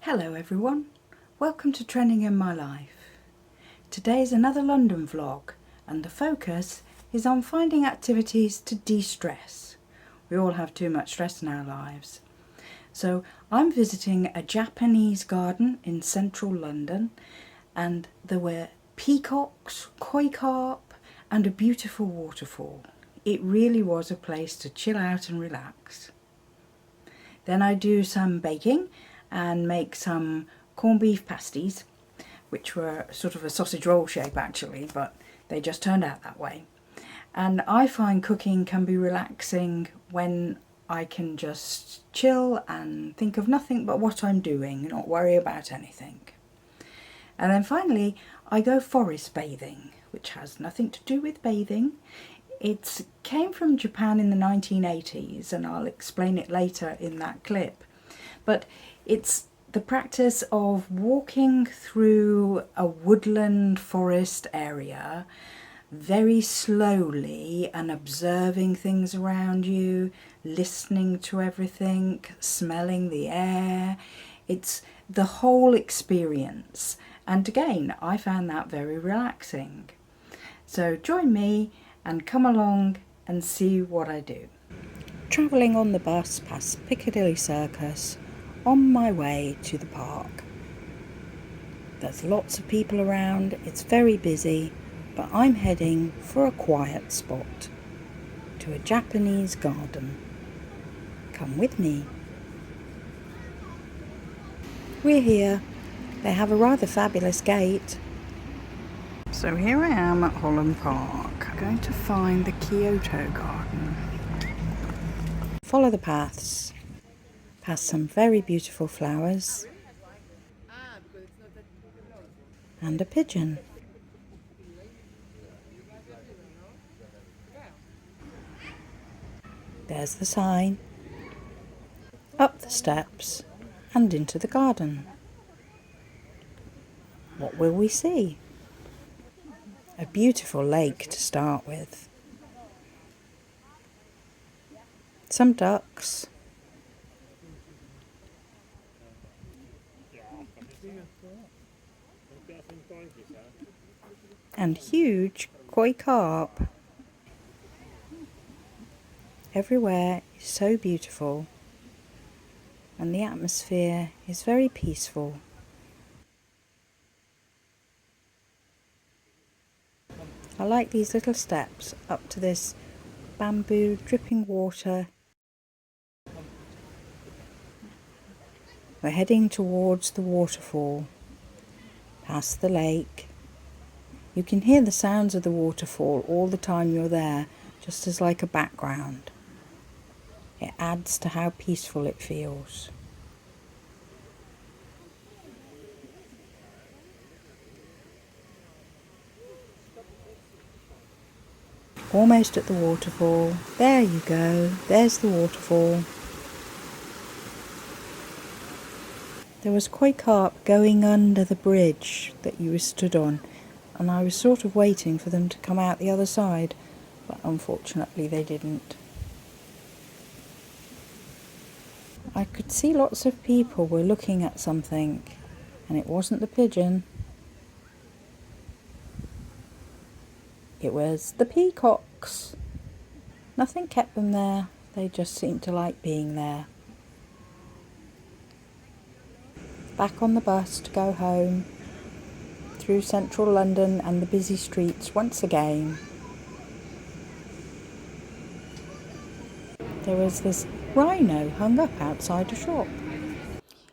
Hello everyone, welcome to Trending in My Life. Today is another London vlog and the focus is on finding activities to de-stress. We all have too much stress in our lives. So I'm visiting a Japanese garden in central London and there were peacocks, koi carp and a beautiful waterfall. It really was a place to chill out and relax. Then I do some baking and make some corned beef pasties, which were sort of a sausage roll shape actually, but they just turned out that way. And I find cooking can be relaxing when I can just chill and think of nothing but what I'm doing, not worry about anything. And then finally I go forest bathing, which has nothing to do with bathing. It came from Japan in the 1980s and I'll explain it later in that clip. But it's the practice of walking through a woodland forest area very slowly and observing things around you, listening to everything, smelling the air. It's the whole experience. And again, I found that very relaxing. So join me and come along and see what I do. Travelling on the bus past Piccadilly Circus on my way to the park. There's lots of people around, it's very busy, but I'm heading for a quiet spot, to a Japanese garden. Come with me. We're here. They have a rather fabulous gate. So here I am at Holland Park. I'm going to find the Kyoto garden. Follow the paths, past some very beautiful flowers, and a pigeon. There's the sign, up the steps and into the garden. What will we see? A beautiful lake to start with. Some ducks. And huge koi carp. Everywhere is so beautiful and the atmosphere is very peaceful. I like these little steps up to this bamboo dripping water. We're heading towards the waterfall, past the lake. You can hear the sounds of the waterfall all the time you're there, just as like a background. It adds to how peaceful it feels. Almost at the waterfall. There you go, there's the waterfall. There was koi carp going under the bridge that you were stood on, and I was sort of waiting for them to come out the other side, but unfortunately they didn't. I could see lots of people were looking at something, and it wasn't the pigeon. It was the peacocks. Nothing kept them there, they just seemed to like being there. Back on the bus to go home, through central London and the busy streets once again. There was this rhino hung up outside a shop.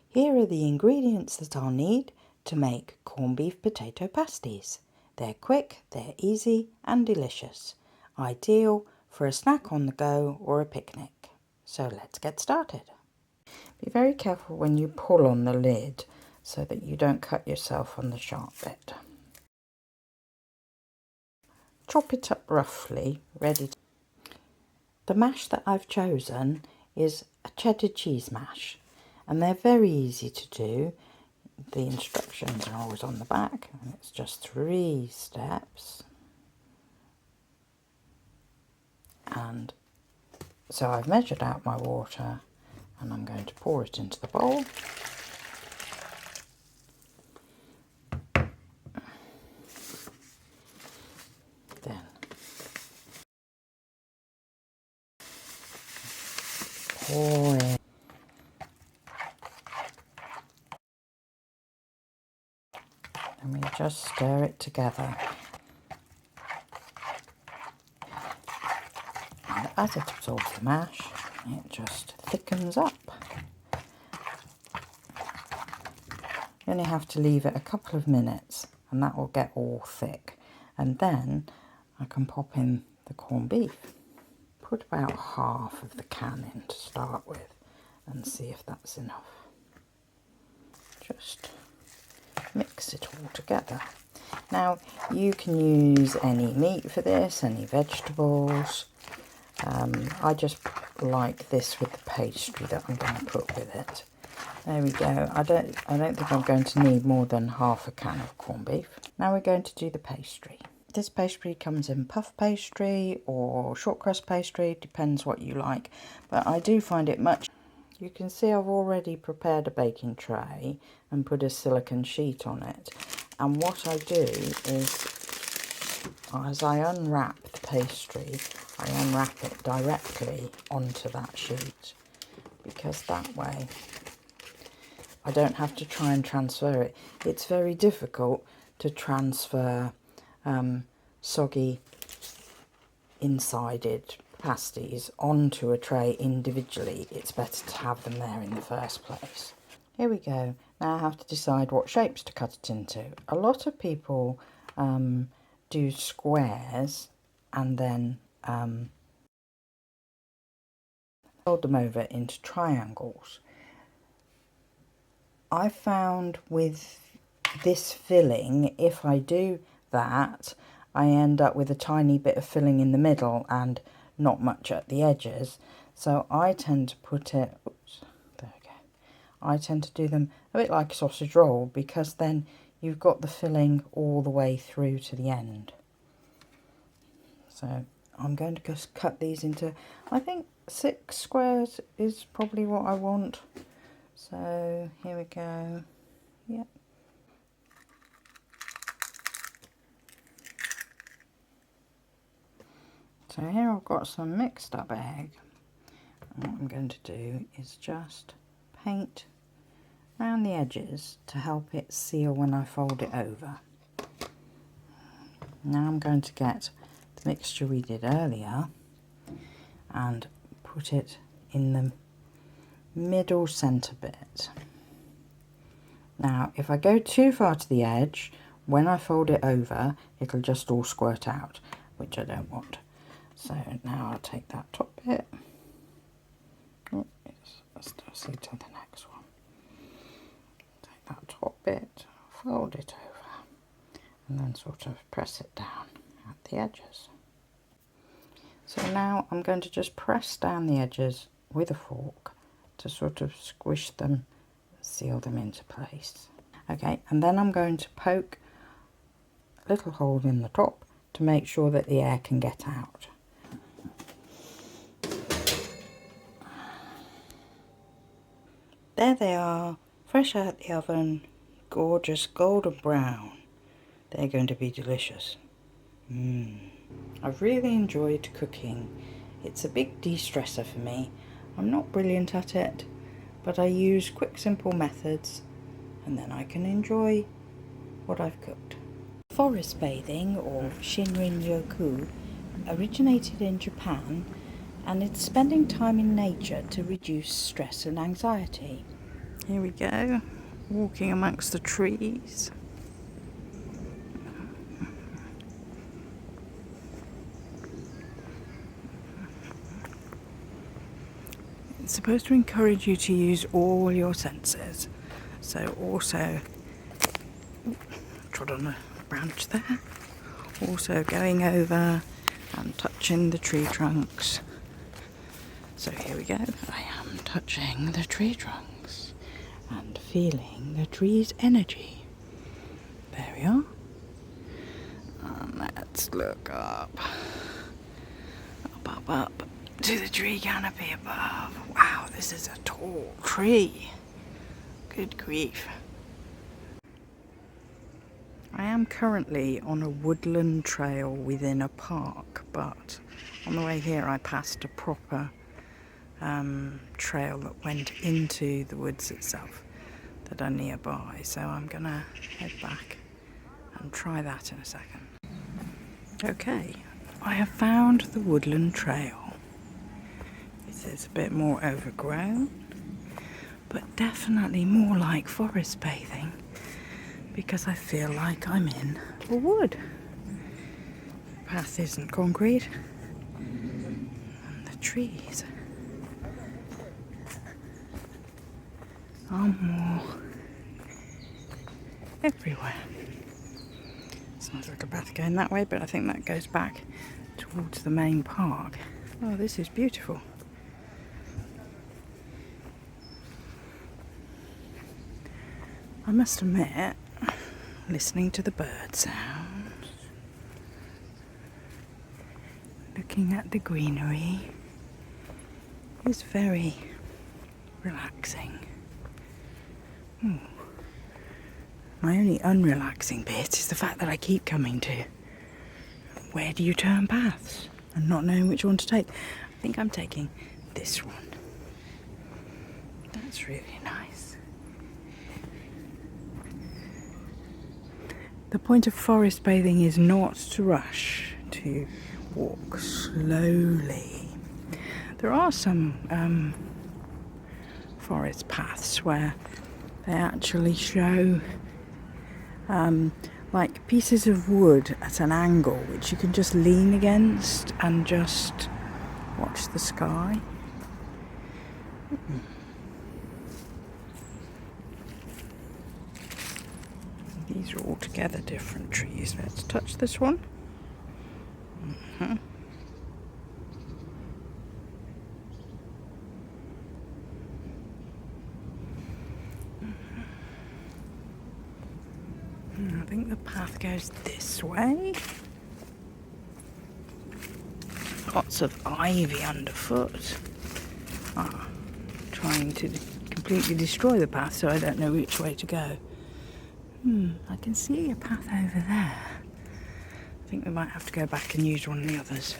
Here are the ingredients that I'll need to make corned beef potato pasties. They're quick, they're easy and delicious. Ideal for a snack on the go or a picnic. So let's get started. Be very careful when you pull on the lid so that you don't cut yourself on the sharp bit. Chop it up roughly, ready to... The mash that I've chosen is a cheddar cheese mash, and they're very easy to do. The instructions are always on the back, and it's just 3 steps. And so I've measured out my water, and I'm going to pour it into the bowl. pour in. And we just stir it together. And as it absorbs the mash, it just thickens up. You only have to leave it a couple of minutes and that will get all thick. And then I can pop in the corned beef. Put about half of the can in to start with and see if that's enough. Just mix it all together. Now you can use any meat for this, any vegetables. I just like this with the pastry that I'm going to put with it. There we go. I don't think I'm going to need more than half a can of corned beef. Now we're going to do the pastry. This pastry comes in puff pastry or short crust pastry, depends what you like. But I do find it much. You can see I've already prepared a baking tray and put a silicone sheet on it. And what I do is, as I unwrap the pastry, I unwrap it directly onto that sheet. Because that way I don't have to try and transfer it. It's very difficult to transfer soggy insided pasties onto a tray individually. It's better to have them there in the first place. Here we go. Now I have to decide what shapes to cut it into. A lot of people do squares and then fold them over into triangles. I found with this filling, if I do that, I end up with a tiny bit of filling in the middle and not much at the edges. So I tend to put it, oops, there we go. I tend to do them a bit like a sausage roll because then you've got the filling all the way through to the end. So I'm going to just cut these into, I think 6 squares is probably what I want. So here we go. Yep. So here I've got some mixed up egg. And what I'm going to do is just paint around the edges to help it seal when I fold it over. Now I'm going to get the mixture we did earlier and put it in the middle centre bit. Now if I go too far to the edge, when I fold it over it'll just all squirt out, which I don't want. So now I'll take that top bit, let's see to the next one. Take that top bit, fold it over and then sort of press it down at the edges. So now I'm going to just press down the edges with a fork to sort of squish them, seal them into place. Okay, and then I'm going to poke a little hole in the top to make sure that the air can get out. There they are, fresh out the oven, gorgeous golden brown. They're going to be delicious. I've really enjoyed cooking. It's a big de-stressor for me. I'm not brilliant at it, but I use quick simple methods and then I can enjoy what I've cooked. Forest bathing, or shinrin-yoku, originated in Japan, and it's spending time in nature to reduce stress and anxiety. Here we go, walking amongst the trees. It's supposed to encourage you to use all your senses. So also, trod on a branch there, also going over and touching the tree trunks. So here we go, I am touching the tree trunks and feeling the tree's energy. There we are. And let's look up to the tree canopy above. Wow, this is a tall tree. Good grief. I am currently on a woodland trail within a park, but on the way here I passed a proper trail that went into the woods itself that are nearby. So I'm gonna head back and try that in a second. Okay, I have found the woodland trail. This is a bit more overgrown, but definitely more like forest bathing because I feel like I'm in a wood. The path isn't concrete and the trees are more everywhere. There's another little path going that way, but I think that goes back towards the main park. Oh, this is beautiful. I must admit, listening to the bird sounds, looking at the greenery is very relaxing. My only unrelaxing bit is the fact that I keep coming to where do you turn paths and not knowing which one to take. I think I'm taking this one. That's really nice. The point of forest bathing is not to rush, to walk slowly. There are some forest paths where they actually show like pieces of wood at an angle which you can just lean against and just watch the sky. These are altogether different trees. Let's touch this one. I think the path goes this way. Lots of ivy underfoot. Trying to completely destroy the path so I don't know which way to go. I can see a path over there. I think we might have to go back and use one of the others.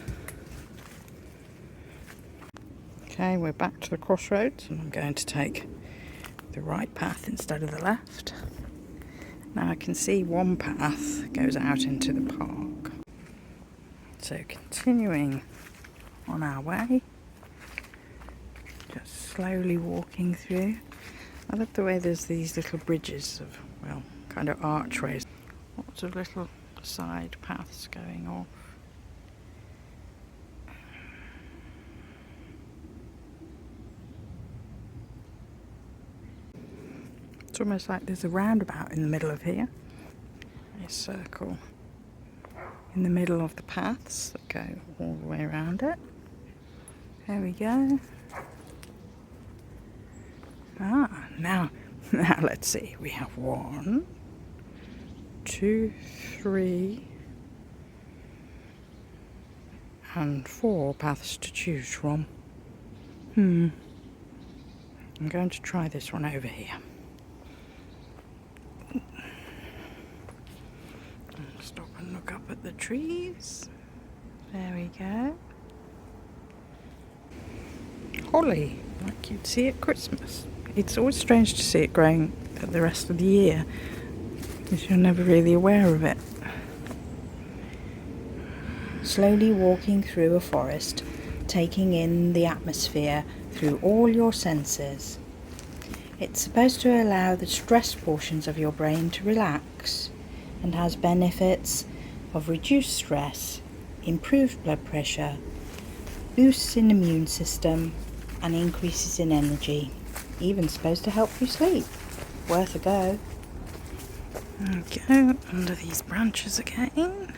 Okay, we're back to the crossroads and I'm going to take the right path instead of the left. Now I can see one path goes out into the park. So continuing on our way, just slowly walking through. I love the way there's these little bridges of, well, kind of archways. Lots of little side paths going off. It's almost like there's a roundabout in the middle of here. A circle in the middle of the paths that go all the way around it. There we go. Now let's see. We have 1, 2, 3, and 4 paths to choose from. I'm going to try this one over here. Stop and look up at the trees. There we go. Holly, like you'd see at Christmas. It's always strange to see it growing at the rest of the year, because you're never really aware of it. Slowly walking through a forest, taking in the atmosphere through all your senses. It's supposed to allow the stress portions of your brain to relax and has benefits of reduced stress, improved blood pressure, boosts in the immune system and increases in energy. Even supposed to help you sleep. Worth a go. Go under these branches again.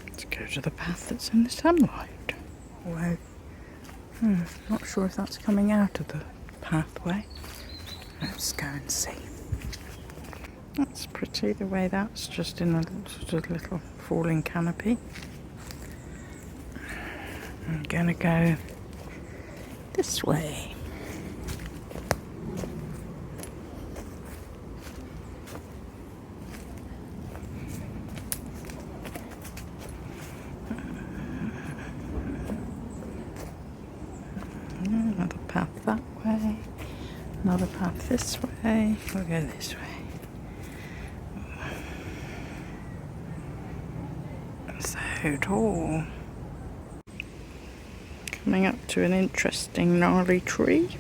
Let's go to the path that's in the sunlight. Although, not sure if that's coming out of the pathway. Let's go and see. That's pretty, the way that's just in a sort of little falling canopy. I'm gonna go this way. Another path that way, another path this way. We'll go this way. So tall. Coming up to an interesting gnarly tree.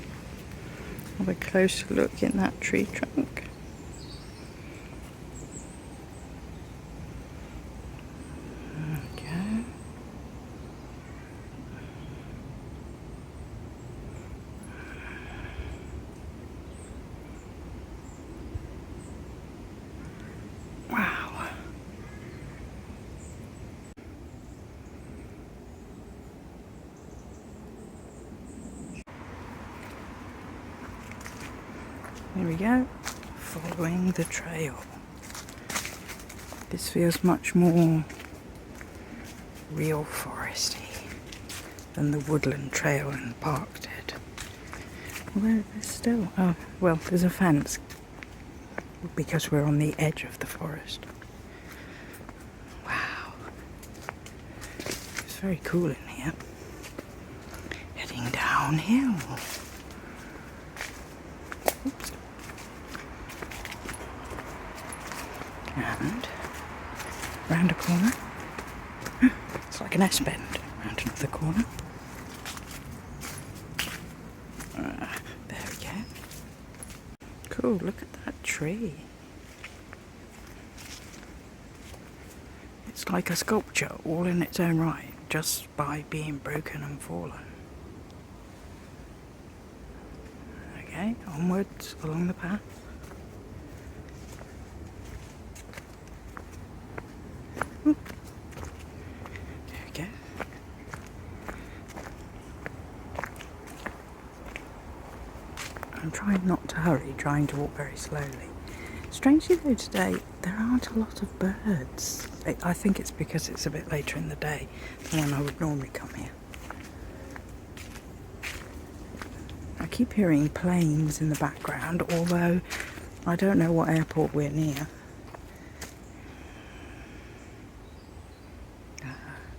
Have a closer look in that tree trunk. Okay. Wow. Here we go, following the trail. This feels much more real foresty than the woodland trail in the park did. Although there's still, oh, well, there's a fence because we're on the edge of the forest. Wow. It's very cool in here. Heading downhill. Oops. And round a corner. It's like an S-bend. Round another corner. There we go. Cool, look at that tree. It's like a sculpture all in its own right, just by being broken and fallen. Okay, onwards along the path. Ooh. There we go. I'm trying not to hurry, trying to walk very slowly. Strangely though, today there aren't a lot of birds. I think it's because it's a bit later in the day than when I would normally come here. I keep hearing planes in the background, although I don't know what airport we're near.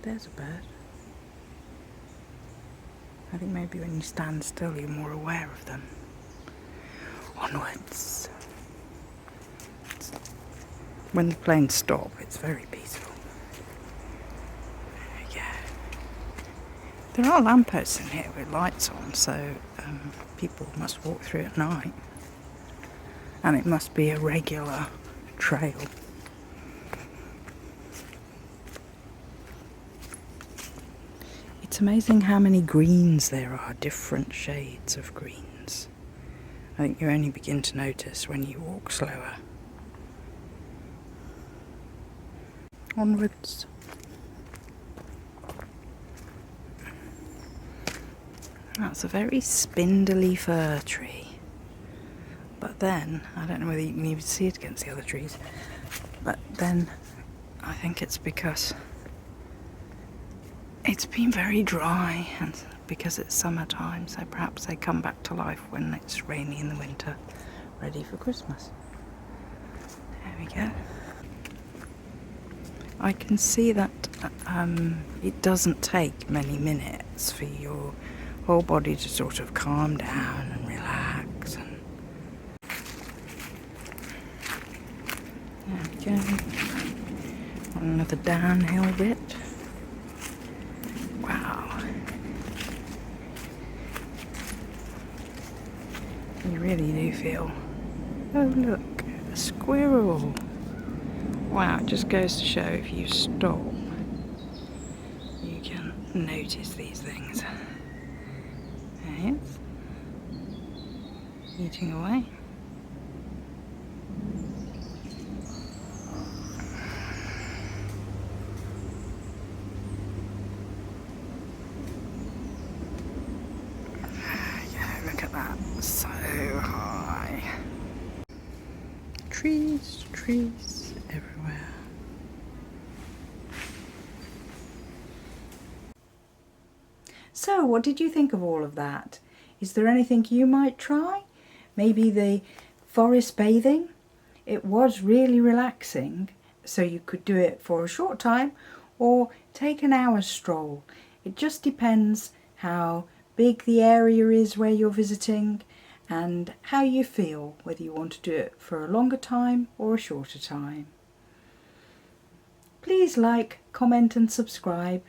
There's a bird. I think maybe when you stand still you're more aware of them. Onwards. When the planes stop, it's very peaceful. There we go. There are lampposts in here with lights on, so people must walk through at night. And it must be a regular trail. It's amazing how many greens there are, different shades of greens. I think you only begin to notice when you walk slower. Onwards. That's a very spindly fir tree. But then, I don't know whether you can even see it against the other trees, but then I think it's because it's been very dry and because it's summertime, so perhaps they come back to life when it's rainy in the winter, ready for Christmas. There we go. I can see that it doesn't take many minutes for your whole body to sort of calm down and relax. And there we go. Another downhill bit. Wow. You really do feel... Oh look, a squirrel. Wow, it just goes to show if you stop, you can notice these things. There he is. Eating away. trees, trees everywhere. So, what did you think of all of that? Is there anything you might try? Maybe the forest bathing? It was really relaxing, so you could do it for a short time or take an hour's stroll. It just depends how big the area is where you're visiting and how you feel, whether you want to do it for a longer time or a shorter time. Please like, comment and subscribe.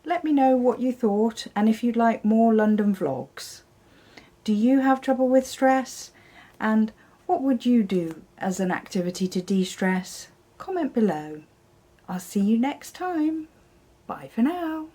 Let me know what you thought and if you'd like more London vlogs. Do you have trouble with stress? And what would you do as an activity to de-stress? Comment below. I'll see you next time. Bye for now.